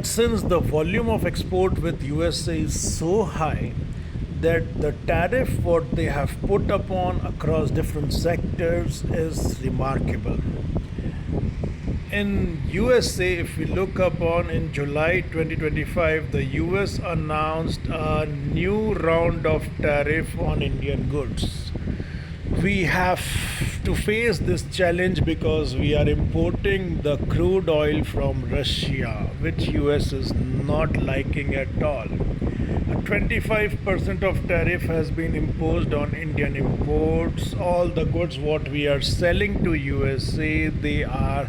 Since the volume of export with USA is so high that the tariff what they have put upon across different sectors is remarkable. In USA, if we look upon in July 2025, the US announced a new round of tariff on Indian goods. We have to face this challenge because we are importing the crude oil from Russia, which US is not liking at all. A 25% of tariff has been imposed on Indian imports. All the goods what we are selling to USA, they are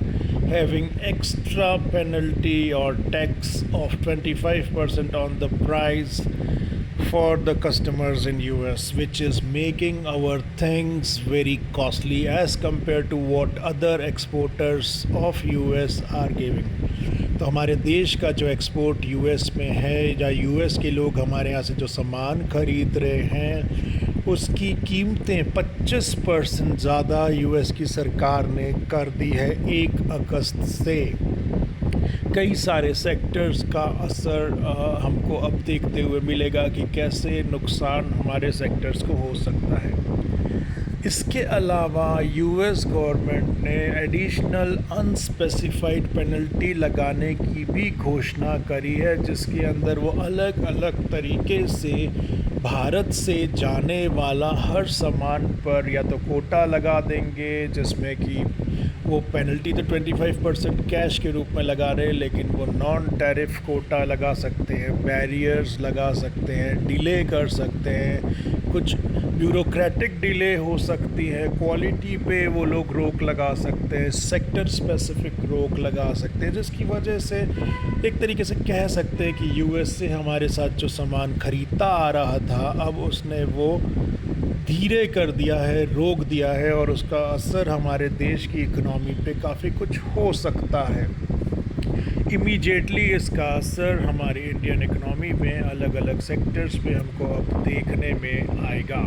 having extra penalty or tax of 25% on the price for the customers in US, which is making our things very costly as compared to what other exporters of US are giving. तो हमारे देश का जो export US में है या US के लोग हमारे यहाँ से जो सामान खरीद रहे हैं उसकी कीमतें 25% ज़्यादा यूएस की सरकार ने कर दी है 1 अगस्त से। कई सारे सेक्टर्स का असर हमको अब देखते हुए मिलेगा कि कैसे नुकसान हमारे सेक्टर्स को हो सकता है। इसके अलावा यूएस गवर्नमेंट ने एडिशनल अनस्पेसिफाइड पेनल्टी लगाने की भी घोषणा करी है, जिसके अंदर वो अलग अलग तरीके से भारत से जाने वाला हर सामान पर या तो कोटा लगा देंगे, जिसमें कि वो पेनल्टी तो 25% कैश के रूप में लगा रहे हैं, लेकिन वो नॉन टैरिफ कोटा लगा सकते हैं, बैरियर्स लगा सकते हैं, डिले कर सकते हैं, कुछ ब्यूरोक्रेटिक डिले हो सकती है, क्वालिटी पे वो लोग रोक लगा सकते हैं, सेक्टर स्पेसिफिक रोक लगा सकते हैं, जिसकी वजह से एक तरीके से कह सकते हैं कि यूएस से हमारे साथ जो सामान खरीदता आ रहा था अब उसने वो धीरे कर दिया है, रोक दिया है, और उसका असर हमारे देश की इकनॉमी पे काफ़ी कुछ हो सकता है। इमीडिएटली इसका असर हमारी इंडियन इकनॉमी में अलग अलग सेक्टर्स पे हमको अब देखने में आएगा।